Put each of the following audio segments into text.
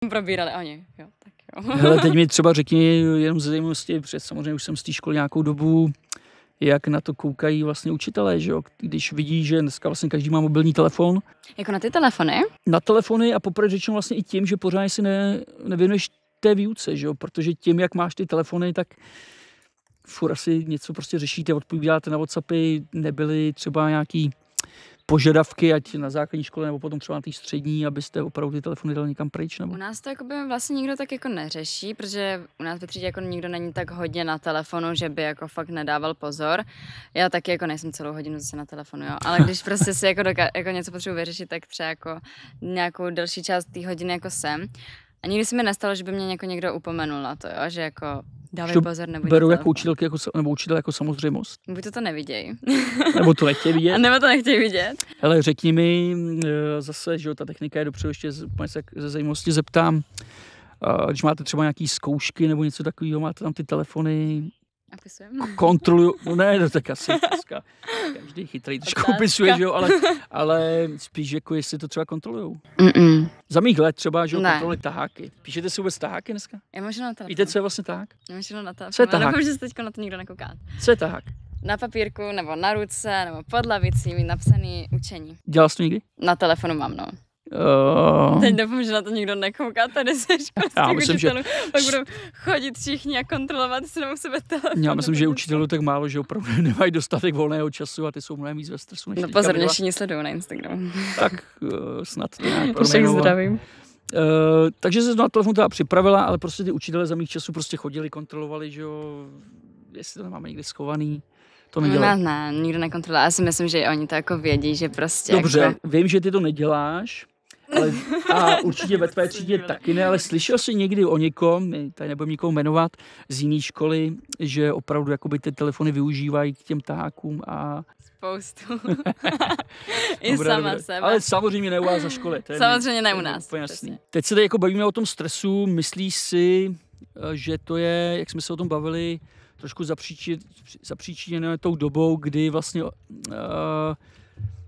Probírali oni, jo, tak jo. Hele, teď mi třeba řekni jenom ze zajímavosti, protože samozřejmě už jsem z té školy nějakou dobu, jak na to koukají vlastně učitelé, že jo? Když vidí, že dneska vlastně každý má mobilní telefon. Jako na ty telefony? Na telefony a poprvé řečeno vlastně i tím, že pořád si nevěnuješ té výuce, že jo? Protože tím, jak máš ty telefony, tak furt asi něco prostě řešíte, odpovídáte na WhatsAppy, nebyly třeba nějaký požadavky, ať na základní škole nebo potom třeba na té střední, abyste opravdu ty telefony dali někam pryč? Nebo? U nás to jakoby vlastně nikdo tak jako neřeší, protože u nás ve třídě jako nikdo není tak hodně na telefonu, že by jako fakt nedával pozor. Já taky jako nejsem celou hodinu zase na telefonu, jo. Ale když prostě si jako něco potřebuji vyřešit, tak třeba jako nějakou delší část té hodiny jako jsem. A nikdy se mi nestalo, že by mě někdo upomenul na to, jo, že jako dávej pozor, nebo berou jako učitelky nebo učitel jako samozřejmost. Buď to nevidějí. Nebo to nechtějí vidět. A nebo to nechtějí vidět. Hele, řekni mi zase, že ta technika je dopředu, ještě ze zajímavosti zeptám, když máte třeba nějaký zkoušky nebo něco takového, máte tam ty telefony, kontroluju, no ne, no tak asi dneska každý chytrý trošku upisuje, že jo, ale spíš jako jestli to třeba kontrolujou. Za mých let třeba, že jo, kontrolují taháky. Píšete si vůbec taháky dneska? Já můžu na telefon. Víte, co je vlastně tahák? Já můžu na telefon. Co je tahák? Doufám, že se teďko na to nikdo nekouká. Co je tahák? Na papírku, nebo na ruce, nebo pod lavicí mít napsaný učení. Dělal jsi to někdy? Na telefonu mám, no. Teď doufám, že na to nikdo nekouká tady ze školských učitelů. Pak budou chodit všichni a kontrolovat, jestli nemou sebe telefon. Já myslím, že učitelů tak málo, že opravdu nemají dostatek volného času a ty jsou mnohem víc ve stresu. No pozor, mě všichni sledují na Instagramu. Tak snad to nějak Všech zdravím. Takže se na telefon teda připravila, ale prostě ty učitelé za mých časů prostě chodili, kontrolovali, že jo, jestli to nemáme někde schovaný. To nedělá. Ne, nikdo nekontroluje. Já si myslím, že oni to jako vědí, že prostě... Dobře, jako... vím, že ty to neděláš, ale, a určitě ve tvé třídě taky ne, ale slyšel jsi někdy o někom, my tady nebudeme nikoho jmenovat, z jiné školy, že opravdu jakoby ty telefony využívají k těm tahákům a... Spoustu. I sama sebe. Ale samozřejmě ne u vás na škole. Samozřejmě ne u nás. Teď se tady jako bavíme o tom stresu, myslíš si, že to je, jak jsme se o tom bavili, trošku zapříčiněné tou dobou, kdy vlastně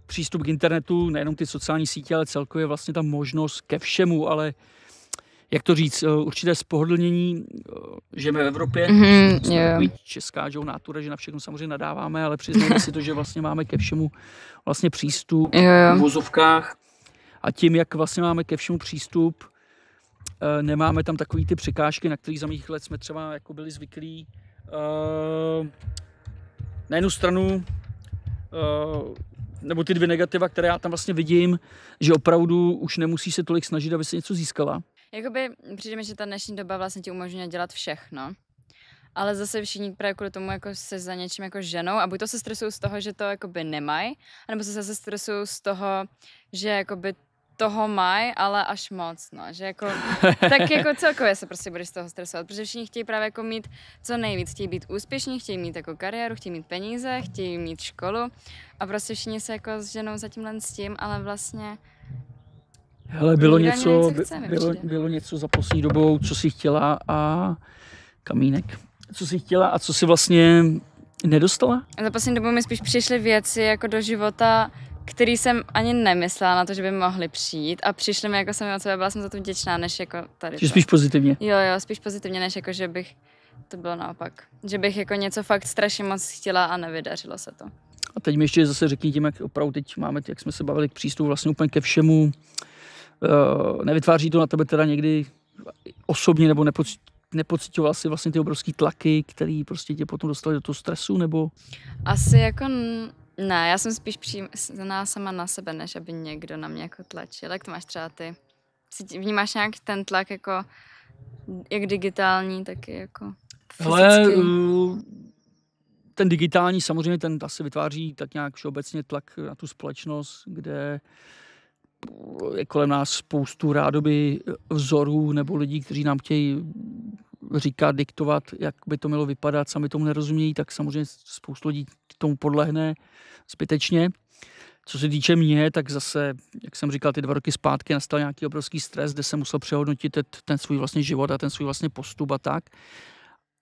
přístup k internetu, nejenom ty sociální sítě, ale celkově vlastně ta možnost ke všemu, ale jak to říct, určité spohodlnění, žijeme v Evropě, jsme česká nátura, že na všechno samozřejmě nadáváme, ale přiznáme si to, že vlastně máme ke všemu vlastně přístup v vozovkách a tím, jak vlastně máme ke všemu přístup, nemáme tam takový ty překážky, na kterých za mých let jsme třeba jako byli zvyklí. Na jednu stranu nebo ty dvě negativa, které já tam vlastně vidím, že opravdu už nemusí se tolik snažit, aby se něco získala. Jakoby přijde mi, že ta dnešní doba vlastně ti umožňuje dělat všechno. Ale zase všichni právě kvůli tomu jako se za něčím jako ženou a buď to se stresují z toho, že to jakoby nemají, anebo se zase stresují z toho, že jakoby toho mají, ale až moc, no, že jako, tak jako celkově se prostě budeš z toho stresovat, protože všichni chtějí právě jako mít co nejvíc, chtějí být úspěšní, chtějí mít jako kariéru, chtějí mít peníze, chtějí mít školu a prostě všichni se jako ženou za tímhle s tím, ale vlastně hele, bylo něco za poslední dobou, co jsi chtěla a Kamínek, co jsi chtěla a co jsi vlastně nedostala? Za poslední dobou mi spíš přišly věci jako do života, který jsem ani nemyslela na to, že by mohly přijít a přišly mi jako sami od sebe, byla jsem za to vděčná, než jako tady. Spíš pozitivně? Jo, spíš pozitivně, než jako, že bych, to bylo naopak. Že bych jako něco fakt strašně moc chtěla a nevydařilo se to. A teď mi ještě zase řekni tím, jak opravdu teď máme, jak jsme se bavili k přístupu vlastně úplně ke všemu. Nevytváří to na tebe teda někdy osobně nebo nepocitoval si vlastně ty obrovský tlaky, který prostě tě potom dostali do toho stresu, nebo? Asi jako ne, já jsem spíš přímá sama na sebe, než aby někdo na mě jako tlačil. Jak to máš třeba ty? Vnímáš nějak ten tlak jako jak digitální, tak i jako fyzický? Hele, ten digitální samozřejmě ten asi vytváří tak nějak všeobecně tlak na tu společnost, kde je kolem nás spoustu rádoby vzorů nebo lidí, kteří nám chtějí říkat, diktovat, jak by to mělo vypadat, sami tomu nerozumějí, tak samozřejmě spoustu lidí tomu podlehne zbytečně. Co se týče mě, tak zase, jak jsem říkal, ty 2 roky zpátky nastal nějaký obrovský stres, kde jsem musel přehodnotit ten svůj vlastně život a ten svůj vlastně postup a tak.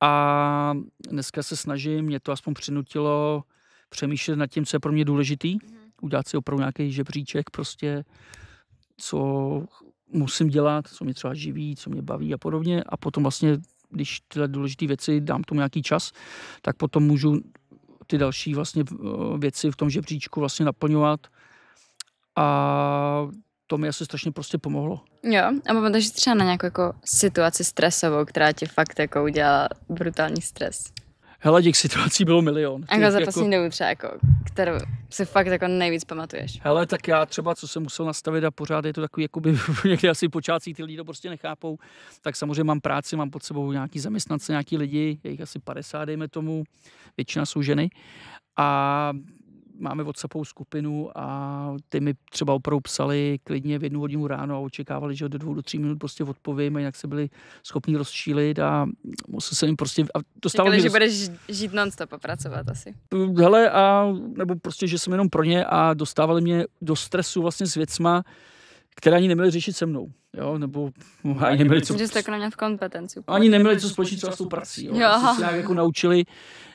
A dneska se snažím, mě to aspoň přinutilo přemýšlet nad tím, co je pro mě důležitý, udělat si opravdu nějaký žebříček, prostě co musím dělat, co mě třeba živí, co mě baví a podobně. A potom vlastně, když tyhle důležité věci dám tomu nějaký čas, tak potom můžu ty další vlastně věci v tom žebříčku vlastně naplňovat. A to mi asi strašně prostě pomohlo. Jo, a pamatuješ třeba na nějakou jako situaci stresovou, která ti fakt jako udělala brutální stres? Hele, těch situací bylo milion. Jako za poslední dobu třeba, jako, kterou si fakt jako nejvíc pamatuješ. Hele, tak já třeba, co jsem musel nastavit a pořád je to takový, jakoby někdy asi počátcí ty lidi to prostě nechápou, tak samozřejmě mám práci, mám pod sebou nějaký zaměstnance, nějaký lidi, je jich asi 50, dejme tomu, většina jsou ženy a máme WhatsAppovou skupinu a ty mi třeba opravdu psali klidně v 1 hodinu ráno a očekávali, že do 2 do 3 minut prostě odpovím a jinak se byli schopni rozčílit a musel jsem jim prostě... Říkali, že budeš žít non-stop a pracovat asi. Hele, nebo prostě, že jsem jenom pro ně a dostávali mě do stresu vlastně s věcma, které ani neměli řešit se mnou. Jo, nebo ani neměli co... Že jste jako neměl v kompetenci. Ani neměli co společit třeba s tou prací. Jo. Se nějak jako naučili,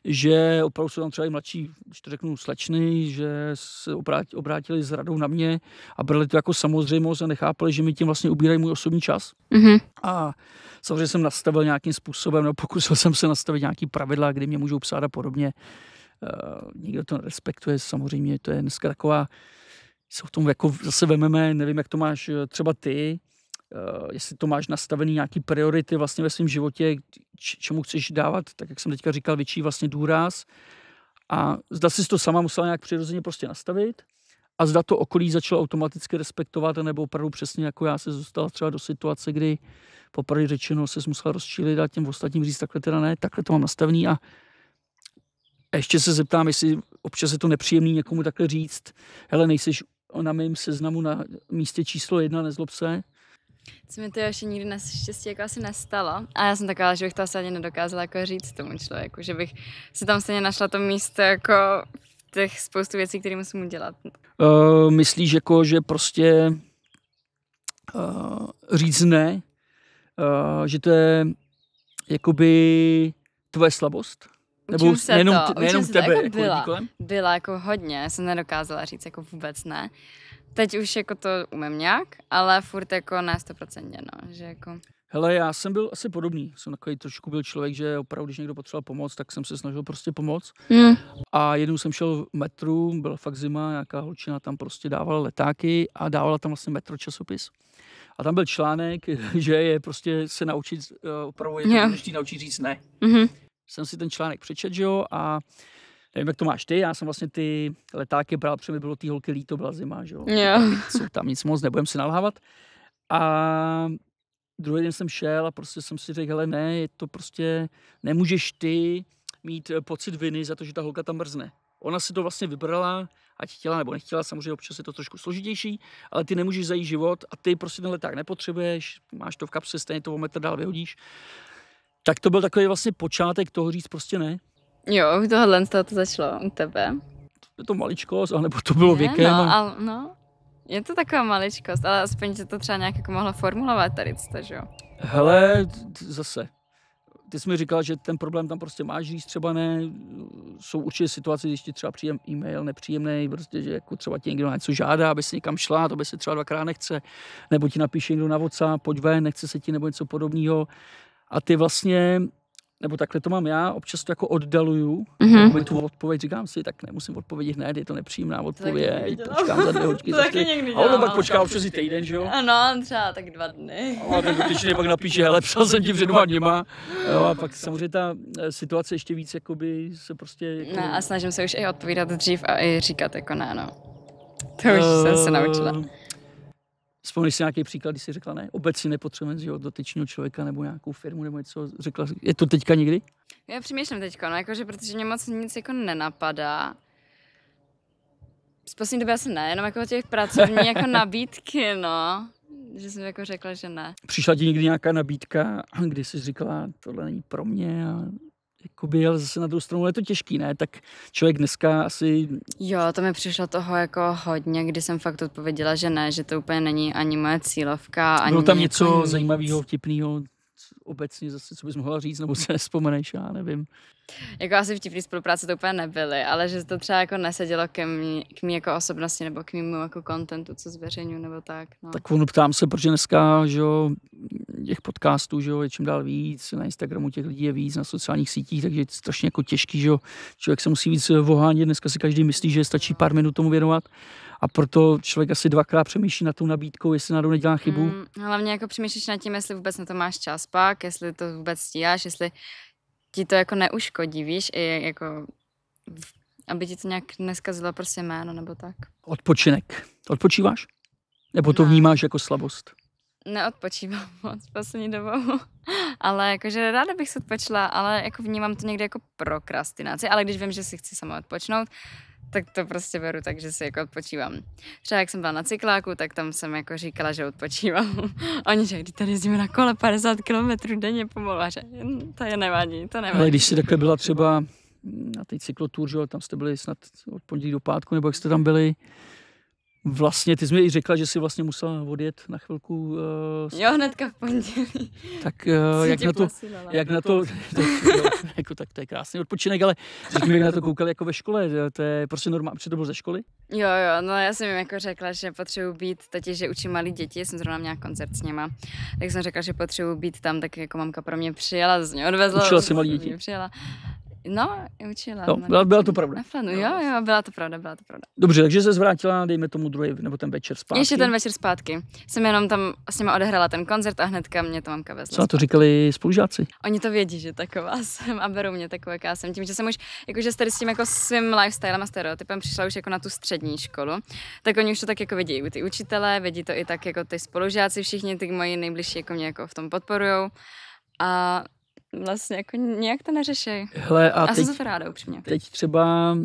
že opravdu jsou tam třeba i mladší, když to řeknu, slečny, že se obrátili s radou na mě a brali to jako samozřejmost a nechápali, že mi tím vlastně ubírají můj osobní čas. Mm-hmm. A samozřejmě jsem nastavil nějakým způsobem, nebo pokusil jsem se nastavit nějaký pravidla, kdy mě můžou psát a podobně. Nikdo to nerespektuje, samozřejmě to je dneska taková, se v tom jako zase vememe, nevím, jak to máš třeba ty, jestli to máš nastavený nějaký priority vlastně ve svém životě, čemu chceš dávat, tak jak jsem teďka říkal, větší vlastně důraz. A zda jsi to sama musela nějak přirozeně prostě nastavit a zda to okolí začalo automaticky respektovat, nebo opravdu přesně jako já se dostala třeba do situace, kdy poprvé řečeno se musela rozčílit a těm ostatním říct, takhle teda ne, takhle to mám nastavený a ještě se zeptám, jestli občas je to nepříjemný někomu takhle říct, hele, nejseš na mém seznamu na místě číslo 1, nezlob se. Co mi to ještě nikdy naštěstí jako asi nestalo. A já jsem taková, že bych to asi ani nedokázala jako říct tomu člověku, že bych si tam stejně našla to místo jako v těch spoustu věcí, které musím udělat. Myslíš jako, že prostě říct ne, že to je jakoby tvoje slabost? Nebo nejenom tebe, jako byla jako hodně, jsem nedokázala říct jako vůbec ne. Teď už jako to umím nějak, ale furt jako ne 100%, no, že jako... Hele, já jsem byl asi podobný, jsem takový trošku byl člověk, že opravdu, když někdo potřeboval pomoct, tak jsem se snažil prostě pomoct. A jednou jsem šel v metru, byla fakt zima, nějaká holčina tam prostě dávala letáky a dávala tam vlastně Metro časopis. A tam byl článek, že je prostě se naučit, opravdu je důležitý naučit říct ne. Jsem si ten článek přečet, že jo, a nevím, jak to máš ty, já jsem vlastně ty letáky bral, protože mi bylo ty holky líto, byla zima, že jo. Jsou tam nic moc, nebudem si nalhávat. A druhý den jsem šel a prostě jsem si řekl, hele ne, je to prostě, nemůžeš ty mít pocit viny za to, že ta holka tam mrzne. Ona si to vlastně vybrala, ať chtěla nebo nechtěla, samozřejmě občas je to trošku složitější, ale ty nemůžeš zajít život a ty prostě ten leták nepotřebuješ, máš to v kapse, stejně to o metr dál vyhodíš. Tak to byl takový vlastně počátek toho říct prostě ne. Jo, tohle z toho to začalo u tebe. Je to maličkost, nebo to bylo věkem. No, je to taková maličkost, ale aspoň se to třeba nějak jako mohlo formulovat tady, že jo? Hele, zase, ty jsi mi říkal, že ten problém tam prostě máš říct, třeba ne. Jsou určitě situace, když ti třeba přijde e-mail nepříjemný, prostě, že jako třeba ti někdo něco žádá, aby si někam šla, to by se třeba 2krát nechce, nebo ti napíše někdo na WhatsApp, pojď ven, nechce se ti nebo něco podobného. A ty vlastně, nebo takhle to mám já, občas to jako oddaluju, tu odpověď, říkám si, tak nemusím odpovědět hned, je to nepříjemná odpověď, počkám za 2 hodiny, za 4. A ono pak počká občas i týden, že jo? Ano, třeba tak 2 dny. A ten dotyčný pak napíše, hele, psal jsem ti před 2 dněma. Jo, a pak samozřejmě ta situace ještě víc, jakoby se prostě... Jako... Ne, a snažím se už i odpovídat dřív a i říkat jako ne, no. To už jsem se naučila. Vzpomněš si nějaký příklad, když jsi řekla ne? Obecně nepotřebujeme dotyčného člověka nebo nějakou firmu nebo něco. Řekla, je to teďka někdy? Já přemýšlím teďka, no, jakože, protože mě moc nic jako nenapadá. Z poslední doby asi ne, jenom jako těch pracovní jako nabídky, no. Že jsem jako řekla, že ne. Přišla ti někdy nějaká nabídka, kdy jsi říkala, tohle není pro mě a jakoby, ale zase na druhou stranu je to těžký, ne? Tak člověk dneska asi... Jo, to mi přišlo toho jako hodně, kdy jsem fakt odpověděla, že ne, že to úplně není ani moje cílovka. Ani bylo tam něco zajímavého, vtipného, obecně zase, co bys mohla říct, nebo se nespomeneš, já nevím. Jako asi vtipný spolupráce to úplně nebyly, ale že to třeba jako nesedělo k mý jako osobnosti nebo k mému jako kontentu, co zveřejňuji nebo tak. No. Tak ono ptám se, protože dneska, že jo, těch podcastů, že jo, je čím dál víc, na Instagramu těch lidí je víc, na sociálních sítích, takže je to strašně jako těžký, že jo, člověk se musí víc vohánět, dneska si každý myslí, že stačí pár minut tomu věnovat a proto člověk asi dvakrát přemýšlí nad tou nabídkou, jestli náhodou nedělá chybu. Hlavně jako přemýšlíš nad tím, jestli vůbec na to máš čas pak, jestli to vůbec stíháš, jestli ti to jako neuškodí, víš, i jako, aby ti to nějak neskazilo prostě jméno nebo tak. Odpočinek. Odpočíváš? Nebo to Ne. vnímáš jako slabost? Neodpočívám moc poslední dobou, ale jakože ráda bych se odpočila, ale jako vnímám to někdy jako prokrastinaci, ale když vím, že si chci sama odpočnout, tak to prostě beru tak, že si jako odpočívám. Třeba jak jsem byla na cykláku, tak tam jsem jako říkala, že odpočívám. Oni řekli, když tady jezdíme na kole 50 km denně pomalu, a že to je nevadí, to nevadí. Ale když jsi takhle byla třeba na té cyklotůr, že jo, tam jste byli snad od pondělí do pátku, nebo jak jste tam byli, vlastně, ty jsi mi i řekla, že jsi vlastně musela odjet na chvilku. Jo, hnedka v pondělí. Tak jak na to, jako tak to je krásný odpočinek, ale řekni, jak na to koukali jako ve škole, to je prostě normální, protože to bylo ze školy? Jo, no já jsem jim jako řekla, že potřebuji být, totiž, že učím malý děti, jsem zrovna měla koncert s něma, tak jsem řekla, že potřebuji být tam, tak jako mamka pro mě přijela, z mě odvezla. Učila jsi malý děti? Přijela. No, učila. No, byla to pravda. Jo, byla to pravda. Dobře, takže se zvrátila, dejme tomu druhý, nebo ten večer zpátky. Ještě ten večer zpátky. Jsem jenom tam s nimi odehrála ten koncert a hnedka mě to mamka vezla. Co na to říkali spolužáci? Oni to vědí, že taková jsem a berou mě takovou, jaká jsem. Tím, že jsem už, jakože tady s tím jako svým lifestylem a stereotypem přišla už jako na tu střední školu, tak oni už to tak jako vědí. Ty učitelé, vědí to i tak jako ty spolužáci, všichni ty moji nejbližší jako mě jako v tom podporujou. A vlastně jako nějak to neřešej. Hele, a jsem za to ráda, upřímně. Teď třeba,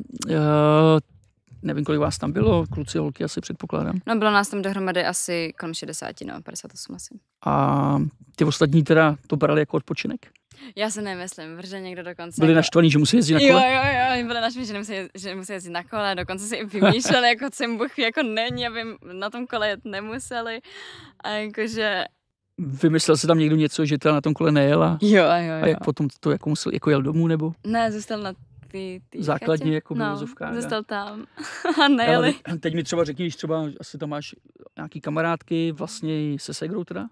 nevím, kolik vás tam bylo, kluci, holky asi předpokládám. No, bylo nás tam dohromady asi kolem 60, 58 asi. A ty ostatní teda to brali jako odpočinek? Já se nemyslím, protože někdo dokonce... Byli naštvaní, že musí jezdit na kole? Jo, byli naštvaní, že musí jezdit na kole, dokonce si i vymýšleli, jako co jim Bůh jako není, aby na tom kole jet nemuseli. A jakože... Vymyslel se tam někdo něco, že teda na tom kole nejela? Jo. A jak potom to jako musel, jako jel domů, nebo? Ne, zůstal na ty základně chatě. jako v uvozovkách. Zůstal tam a nejeli. Ale teď mi třeba řekni, když třeba asi tam máš nějaký kamarádky, vlastně se segrou teda?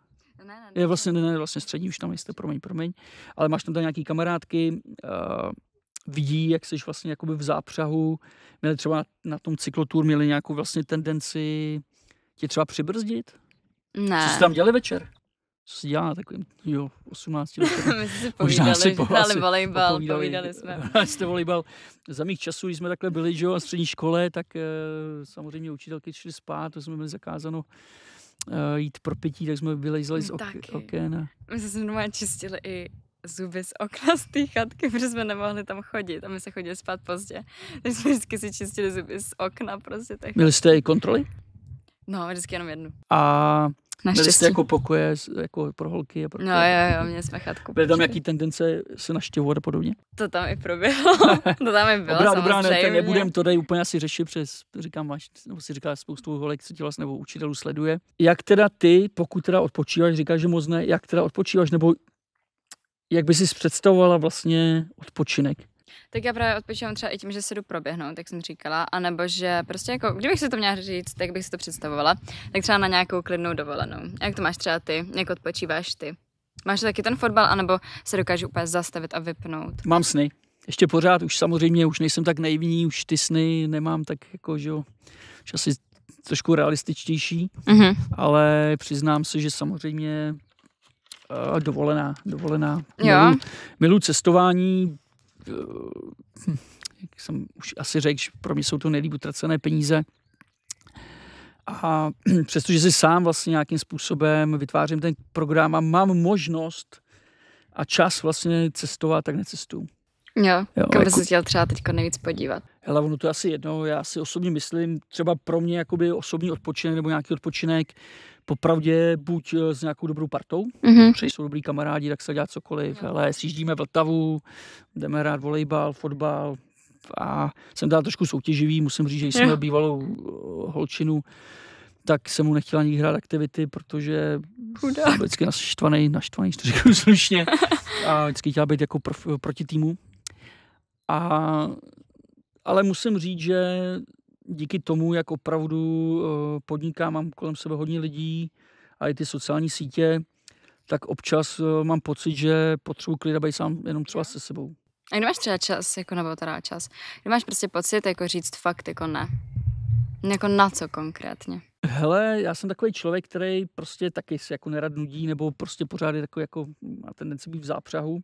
Ne. Je vlastně střední, už tam nejste, promiň. Ale máš tam nějaký kamarádky, vidí, jak jsi vlastně jakoby v zápřahu, měli třeba na tom cyklotůr, měli nějakou vlastně tendenci tě třeba přibrzdit? Ne. Co jsi tam dělali večer? Co jsi dělala takovým, 18 let? My jsme si povídali, že hráli volejbal, povídali jsme. Jste volejbal. Za mých časů, když jsme takhle byli, že jo, na střední škole, tak samozřejmě učitelky šly spát, to jsme měli zakázáno jít pro pití, tak jsme vylejzali z oken. My jsme si normálně čistili i zuby z okna z té chatky, protože jsme nemohli tam chodit a my se chodili spát pozdě. Takže jsme vždycky si čistili zuby z okna prostě. Měli jste i kontroly? No, vždycky jenom jednu. A měli jste jako pokoje jako pro holky a pro jo, měli jsme chatku. Byly tam nějaký tendence se naštěvovat a podobně? To tam i proběhlo. To tam i bylo, Dobrá, nebudem to tady úplně asi řešit, přes říkám, nebo si říká spoustu holek, co tě vlastně nebo učitelů sleduje. Jak teda ty, pokud teda odpočíváš, říkáš, že moc ne, jak teda odpočíváš, nebo jak bys si představovala vlastně odpočinek? Tak já právě odpočívám třeba i tím, že se jdu proběhnout, jak jsem říkala, anebo že prostě jako, kdybych si to měla říct, tak bych si to představovala, tak třeba na nějakou klidnou dovolenou. Jak to máš třeba ty, jak odpočíváš ty? Máš taky ten fotbal, anebo se dokážu úplně zastavit a vypnout? Mám sny. Ještě pořád, už samozřejmě, už nejsem tak naivní, už ty sny nemám tak jako, že jo, už asi trošku realističtější, ale přiznám se, že samozřejmě dovolená. Miluji cestování, jak jsem už asi řekl, že pro mě jsou to nejlíp utracené peníze. A přestože si sám vlastně nějakým způsobem vytvářím ten program a mám možnost a čas vlastně cestovat, tak necestuju. Jo, kam bys se chtěl třeba teďko nejvíc podívat? Hele, ono to je asi jedno, já si osobně myslím, třeba pro mě jakoby osobní odpočinek nebo nějaký odpočinek, popravdě buď s nějakou dobrou partou, protože jsou dobrý kamarádi, tak se dělá cokoliv, ale sjíždíme Vltavu, jdeme hrát volejbal, fotbal a jsem dál trošku soutěživý, musím říct, že jsme bývalou holčinu, tak jsem mu nechtěla nikdy hrát aktivity, protože Chudák. jsem byl vždycky naštvaný, když to řeknu slušně. A vždycky chtěla být jako proti týmu. Ale musím říct, že díky tomu, jak opravdu podnikám, mám kolem sebe hodně lidí a i ty sociální sítě, tak občas mám pocit, že potřebuji klid a být sám jenom třeba se sebou. A kdy máš třeba čas, jako nebo teda čas, kdy máš prostě pocit, jako říct fakt, jako ne? Jako na co konkrétně? Hele, já jsem takový člověk, který prostě taky se jako nerad nudí, nebo prostě pořád je takový jako má tendenci být v zápřahu,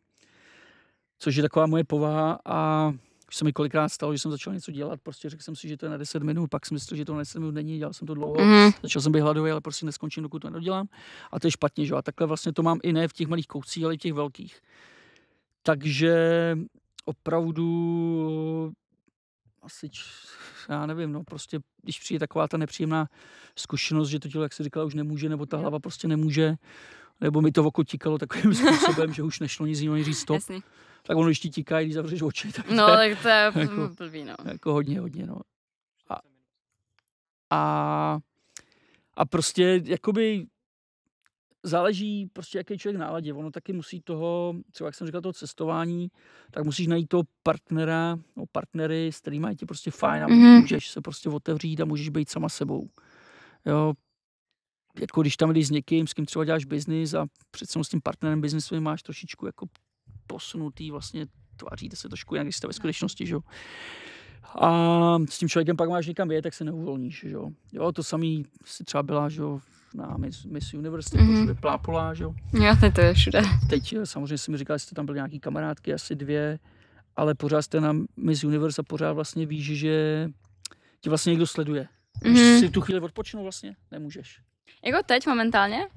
což je taková moje povaha a už se mi kolikrát stalo, že jsem začal něco dělat, prostě řekl jsem si, že to je na 10 minut, pak jsem myslel, že to na 10 minut není, dělal jsem to dlouho, začal jsem být hladový, ale prostě neskončím, dokud to nedodělám a to je špatně, že? A takhle vlastně to mám i ne v těch malých kouscích, ale i v těch velkých. Takže opravdu asi, já nevím, no prostě, když přijde taková ta nepříjemná zkušenost, že to tělo, jak se říkala, už nemůže, nebo ta hlava prostě nemůže, nebo mi to oko tíkalo takovým způsobem, že už nešlo nic jiného, říct stop. Jasný. Tak ono, když ti tíká, když zavřeš oči, tak No, tak to je jako, blbý, no. Jako hodně, no. A prostě, jakoby, záleží prostě, jaký člověk náladě. Ono taky musí toho, třeba jak jsem říkal, toho cestování, tak musíš najít toho partnera, no, partnery, s kterými je ti prostě fajn a můžeš se prostě otevřít a můžeš být sama sebou. Jo, jako když tam jdeš s někým, s kým třeba děláš biznis a přece s tím partnerem biznisovým máš trošičku jako posunutý, vlastně tváříte se trošku jinak, když jste ve skutečnosti, že jo. A s tím člověkem pak máš někam vyjet, tak se neuvolníš, že jo. Jo, to samý si třeba byla, že jo, na Miss Universe, to všude plápola, že jo. Jo, teď to je všude. Teď samozřejmě si mi říkal, že jste tam byli nějaký kamarádky, asi 2, ale pořád jste na Miss Universe a pořád vlastně víš, že ti vlastně někdo sleduje. Když si tu chvíli odpočinout vlastně nemůžeš. Jako teď momentálně?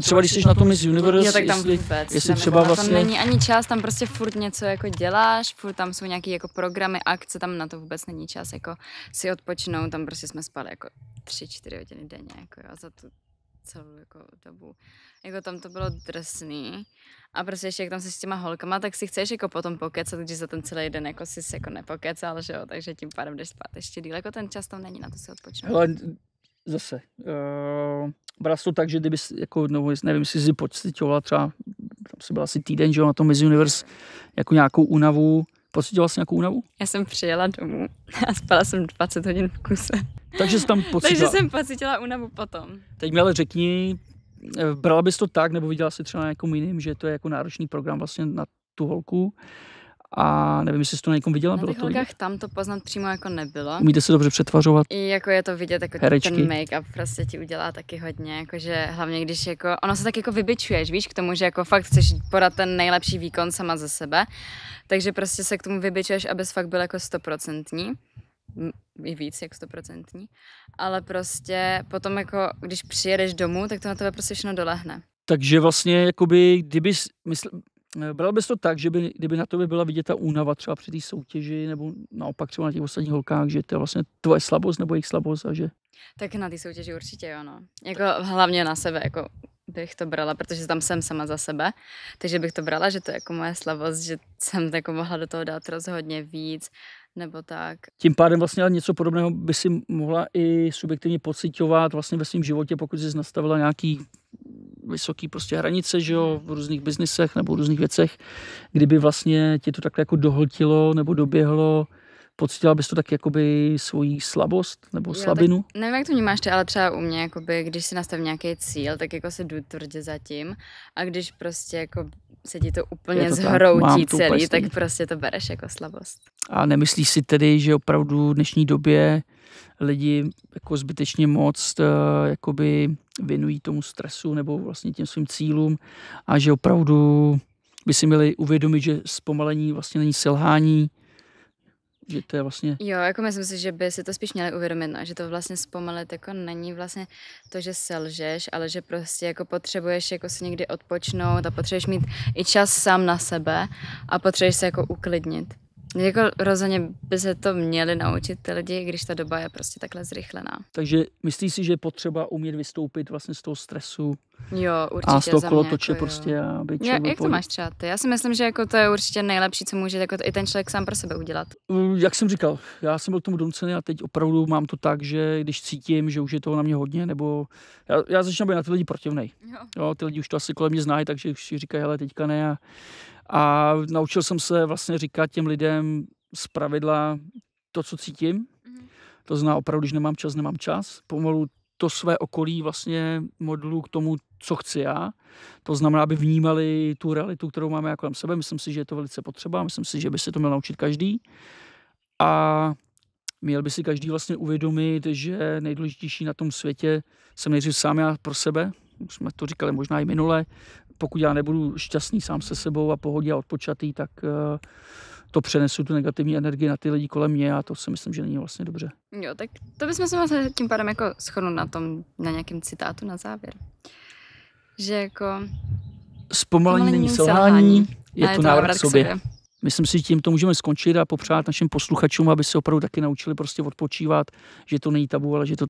Třeba když jsi na tom Miss Universe, jo, tak tam vůbec, jestli třeba vlastně... Tam není ani čas, tam prostě furt něco jako děláš, furt tam jsou nějaký jako programy, akce, tam na to vůbec není čas jako si odpočinout, tam prostě jsme spali jako 3-4 hodiny denně, jako jo, za tu celou jako dobu. Jako tam to bylo drsný a prostě ještě jak tam se s těma holkama, tak si chceš jako potom pokecat, když za ten celý den jako si jako nepokecal, že jo, takže tím pádem jdeš spát ještě díl, jako ten čas tam není na to si odpočinout. Hele, zase, bral to tak, že kdyby, jako, no, nevím, jestli si pocitovala třeba, tam se byl asi týden, že jo, na tom Miss Universe, jako nějakou únavu. Pocitovala jsi nějakou únavu? Já jsem přijela domů a spala jsem 20 hodin v kuse. Takže jsi tam pocitila. Takže jsem pocitila únavu potom. Teď mi ale řekni, brala bys to tak, nebo viděla jsi třeba na někom jiným, že to je jako náročný program vlastně na tu holku? A nevím, jestli jsi to na někom viděla. Na těch holkách tam to poznat přímo jako nebylo. Umíte se dobře přetvařovat? I jako je to vidět, jako herečky. Ten make-up prostě ti udělá taky hodně, jakože hlavně když jako, ono se tak jako vybičuješ, víš, k tomu, že jako fakt chceš podat ten nejlepší výkon sama ze sebe, takže prostě se k tomu vybičuješ, abys fakt byl jako 100%, i víc jak 100%, ale prostě potom jako, když přijedeš domů, tak to na tebe prostě všechno dolehne. Takže vlastně, jakoby, bral bys to tak, že kdyby na tobě byla vidět ta únava třeba při té soutěži, nebo naopak třeba na těch ostatních holkách, že to je vlastně tvoje slabost nebo jejich slabost a že... Tak na té soutěži určitě jo, no. Jako hlavně na sebe, jako bych to brala, protože tam jsem sama za sebe, takže bych to brala, že to je jako moje slabost, že jsem jako mohla do toho dát rozhodně víc, nebo tak. Tím pádem vlastně ale něco podobného by si mohla i subjektivně pociťovat vlastně ve svém životě, pokud jsi nastavila nějaký vysoký prostě hranice, že jo, v různých biznisech nebo v různých věcech, kdyby vlastně tě to takhle jako dohltilo nebo doběhlo, pocítila bys to tak jakoby svoji slabost nebo slabinu? Tak nevím, jak to vnímáš ty, ale třeba u mě, jakoby, když si nastavím nějaký cíl, tak jako se jdu tvrdě za tím a když prostě jako se ti to úplně zhroutí celý, tak prostě to bereš jako slabost. A nemyslíš si tedy, že opravdu v dnešní době lidi jako zbytečně moc jakoby věnují tomu stresu nebo vlastně těm svým cílům a že opravdu by si měli uvědomit, že zpomalení vlastně není selhání, že to je vlastně... Jo, jako myslím si, že by si to spíš měli uvědomit, no, že to vlastně zpomalit jako není vlastně to, že selžeš, ale že prostě jako potřebuješ jako si někdy odpočnout a potřebuješ mít i čas sám na sebe a potřebuješ se jako uklidnit. Jako rozhodně by se to měli naučit ty lidi, když ta doba je prostě takhle zrychlená. Takže myslíš si, že je potřeba umět vystoupit vlastně z toho stresu Jo, určitě a z toho za mě kolotoče jako prostě a být Jo, člověk jak to máš třeba ty? Já si myslím, že jako to je určitě nejlepší, co může jako i ten člověk sám pro sebe udělat. Jak jsem říkal, já jsem byl k tomu donucený a teď opravdu mám to tak, že když cítím, že už je toho na mě hodně, nebo já začínám být na ty lidi protivnej. Jo, ty lidi už to asi kolem mě znají, takže už si říkají, hele, teďka ne. A naučil jsem se vlastně říkat těm lidem zpravidla to, co cítím. To znamená opravdu, když nemám čas. Pomalu to své okolí vlastně modelu k tomu, co chci já. To znamená, aby vnímali tu realitu, kterou máme jako kolem sebe. Myslím si, že je to velice potřeba. Myslím si, že by se to měl naučit každý. A měl by si každý vlastně uvědomit, že nejdůležitější na tom světě jsem nejdřív sám já pro sebe. Už jsme to říkali možná i minule. Pokud já nebudu šťastný sám se sebou a pohodě a odpočatý, tak to přenesu tu negativní energii na ty lidi kolem mě a to si myslím, že není vlastně dobře. Jo, tak to bychom se mohli tím pádem jako shodnout na nějakém citátu na závěr. Že jako Zpomalení není selhání, je to návrat k sobě. Myslím si, že tím to můžeme skončit a popřát našim posluchačům, aby se opravdu taky naučili prostě odpočívat, že to není tabu, ale že to